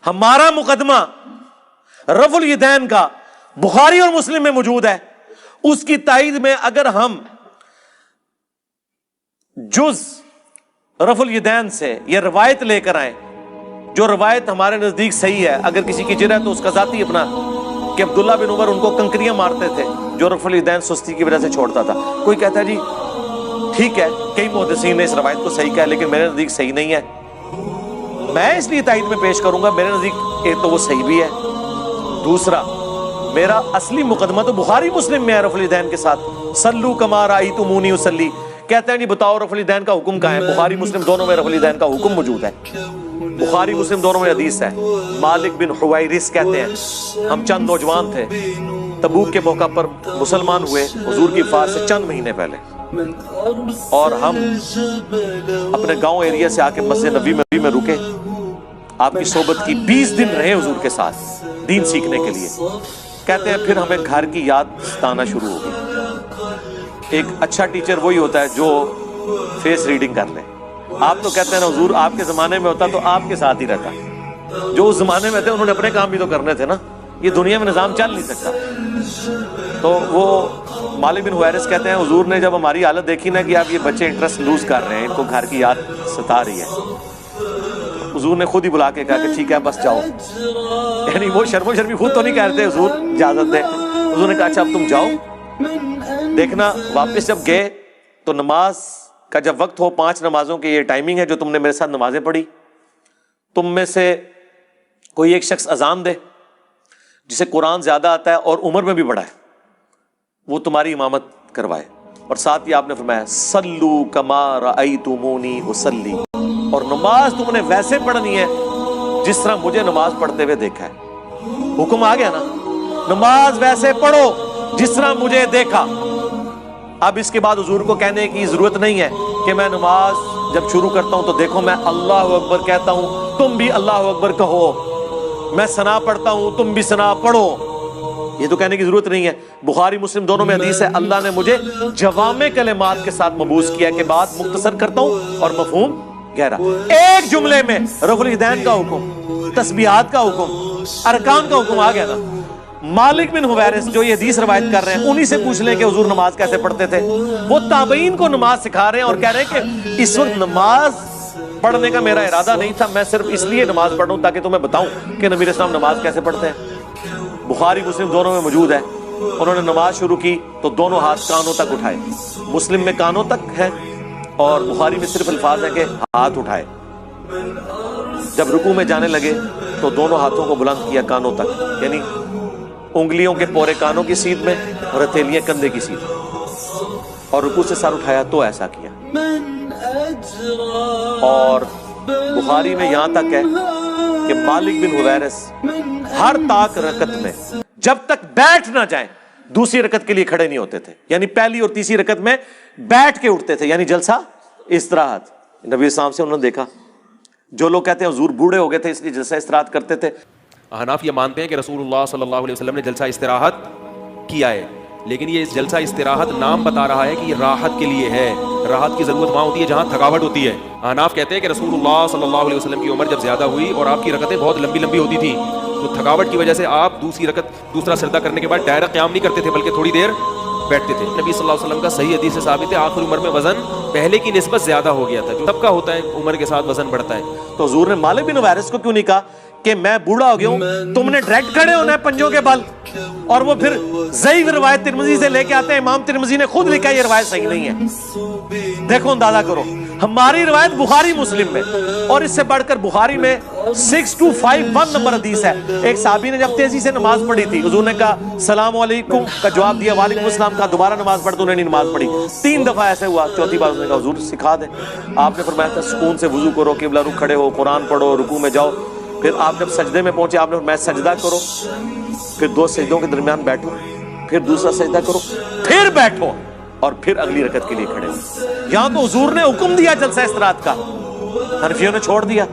ہمارا مقدمہ رفع الیدین کا بخاری اور مسلم میں موجود ہے، اس کی تائید میں اگر ہم جز رفع الیدین سے یہ روایت لے کر آئیں جو روایت ہمارے نزدیک صحیح ہے، اگر کسی کی جرأت تو اس کا ذاتی اپنا کہ عبداللہ بن عمر ان کو کنکریاں مارتے تھے جو رفع الیدین سستی کی وجہ سے چھوڑتا تھا. کوئی کہتا ہے جی ٹھیک ہے، کئی محدثین نے اس روایت کو صحیح کہا لیکن میرے نزدیک صحیح نہیں ہے، میں اس لیے تائید میں پیش کروں گا، میرے نزدیک ایک تو وہ صحیح بھی ہے، دوسرا میرا اصلی مقدمہ تو بخاری مسلم میں ہے رفع الیدین کے ساتھ. صلو کما رأیتمونی اصلی، کہتے ہیں جی بتاؤ رفع الیدین کا حکم کہاں ہے؟ بخاری مسلم دونوں میں رفع الیدین کا حکم موجود ہے، بخاری مسلم دونوں میں حدیث ہے. مالک بن حویرث کہتے ہیں ہم چند نوجوان تھے، تبوک کے موقع پر مسلمان ہوئے حضور کی وفات سے چند مہینے پہلے، اور ہم اپنے گاؤں ایریا سے آ کے مسجد نبوی میں رکے، آپ کی صحبت کی، 20 دن رہے حضور کے ساتھ دین سیکھنے کے لیے. کہتے ہیں پھر ہمیں گھر کی یاد ستانا شروع ہو گئی. ایک اچھا ٹیچر وہی ہوتا ہے جو فیس ریڈنگ کر لے. آپ تو کہتے ہیں نا حضور آپ کے زمانے میں ہوتا تو آپ کے ساتھ ہی رہتا، جو اس زمانے میں تھے انہوں نے اپنے کام بھی تو کرنے تھے نا، یہ دنیا میں نظام چل نہیں سکتا. تو وہ مالک بن حویرث کہتے ہیں حضور نے جب ہماری حالت دیکھی نا کہ آپ یہ بچے انٹرسٹ لوز کر رہے ہیں، ان کو گھر کی یاد ستا رہی ہے، حضور نے خود ہی بلا کے کہا کہ ٹھیک ہے بس جاؤ. یعنی وہ شرم و شرمی خود تو نہیں کہہ رہے حضور اجازت دیں، حضور نے کہا اچھا اب تم جاؤ. دیکھنا واپس جب گئے تو نماز کا جب وقت ہو، 5 نمازوں کی یہ ٹائمنگ ہے جو تم نے میرے ساتھ نمازیں پڑھی، تم میں سے کوئی ایک شخص اذان دے جسے قرآن زیادہ آتا ہے اور عمر میں بھی بڑا ہے، وہ تمہاری امامت کروائے. اور ساتھ ہی آپ نے فرمایا صلو کما رأیتمونی اصلی، اور نماز تم نے ویسے پڑھنی ہے جس طرح مجھے نماز پڑھتے ہوئے دیکھا ہے. حکم آ گیا نا، نماز ویسے پڑھو جس طرح مجھے دیکھا. اب اس کے بعد حضور کو کہنے کی ضرورت نہیں ہے کہ میں نماز جب شروع کرتا ہوں تو دیکھو میں اللہ اکبر کہتا ہوں تم بھی اللہ اکبر کہو، میں ثنا پڑھتا ہوں تم بھی ثنا پڑھو، یہ تو کہنے کی ضرورت نہیں ہے. بخاری مسلم دونوں میں حدیث ہے اللہ نے مجھے جوامع کلمات کے ساتھ مبعوث کیا کہ بات مختصر کرتا ہوں اور مفہوم گہرا. ایک جملے میں رفع الیدین کا حکم، تسبیحات کا حکم، ارکان کا حکم آ گیا نا. مالک بن حویرث جو یہ حدیث روایت کر رہے ہیں انہی سے پوچھ لیں کہ حضور نماز کیسے پڑھتے تھے. وہ تابعین کو نماز سکھا رہے ہیں اور کہہ رہے ہیں کہ اس وقت نماز پڑھنے کا میرا ارادہ نہیں تھا، میں صرف اس لیے نماز پڑھ رہا ہوں تاکہ تمہیں بتاؤں کہ نبی اسلام نماز کیسے پڑھتے ہیں. بخاری مسلم دونوں میں موجود ہے. انہوں نے نماز شروع کی تو دونوں ہاتھ کانوں تک اٹھائے، مسلم میں کانوں تک ہے اور بخاری میں صرف الفاظ ہے کہ ہاتھ اٹھائے. جب رکوع میں جانے لگے تو دونوں ہاتھوں کو بلند کیا کانوں تک، یعنی انگلیوں کے پورے کانوں کی سیدھ میں اور ہتھیلیاں کندھے کی سیدھ میں، اور رکوع سے سر اٹھایا تو ایسا کیا. اور بخاری میں یہاں تک ہے کہ مالک بن حویرث ہر طاق رکعت میں جب تک بیٹھ نہ جائیں دوسری رکعت کے لیے کھڑے نہیں ہوتے تھے، یعنی پہلی اور تیسری رکعت میں بیٹھ کے اٹھتے تھے، یعنی جلسہ استراحت. نبی اسلام سے انہوں نے دیکھا. جو لوگ کہتے ہیں حضور بوڑھے ہو گئے تھے اس لیے جلسہ استراحت کرتے تھے، احناف یہ مانتے ہیں کہ رسول اللہ صلی اللہ علیہ وسلم نے جلسہ استراحت کیا ہے، لیکن یہ جلسہ استراحت نام بتا رہا ہے کہ یہ راحت کے لیے ہے. راحت کی ضرورت وہاں ہوتی ہے جہاں تھکاوٹ ہوتی ہے. احناف کہتے ہیں کہ رسول اللہ صلی اللہ علیہ وسلم کی عمر جب زیادہ ہوئی اور آپ کی رکعتیں بہت لمبی لمبی ہوتی تھیں تو تھکاوٹ کی وجہ سے آپ دوسرا سجدہ کرنے کے بعد ڈائریکٹ قیام نہیں کرتے تھے بلکہ تھوڑی دیر بیٹھتے تھے. نبی صلی اللہ علیہ وسلم کا صحیح حدیث سے ثابت ہے آخر عمر میں وزن پہلے کی نسبت زیادہ ہو گیا تھا، جو سب کا ہوتا ہے عمر کے ساتھ وزن بڑھتا ہے. تو حضور نے مالک بن حویرث کو کیوں نہیں کہا کہ میں بوڑھا ہو گیا ہوں، تم نے ڈائریکٹ کھڑے ہونا ہے پنجوں کے بل. اور وہ پھر ضعیف روایت ترمذی سے لے کے آتے ہیں، امام ترمذی نے خود لکھا یہ روایت صحیح نہیں ہے. دیکھو اندازہ کرو، ہماری روایت بخاری مسلم میں اور اس سے بڑھ کر بخاری میں 6251 نمبر حدیث ہے. ایک صحابی نے جب تیزی سے نماز پڑھی تھی حضور نے کہا السلام علیکم کا جواب دیا، وعلیکم السلام کا، دوبارہ نماز پڑھ تو انہوں نے نماز پڑھی. 3 دفعہ ایسے ہوا، چوتھی بار اس نے کہا حضور سکھا دیں. آپ نے فرمایا تھا سکون سے وضو کرو، قبلہ رخ کھڑے ہو، قرآن پڑھو، رکوع میں جاؤ. پھر آپ جب سجدے میں پہنچے آپ نے فرمایا سجدہ کرو، پھر 2 سجدوں کے درمیان بیٹھو، پھر دوسرا سجدہ کرو، پھر بیٹھو اور پھر اگلی رکعت کے لیے کھڑے ہو. یہاں تو حضور نے حکم دیا جلسہ استراحت کا، حنفیوں نے چھوڑ دیا.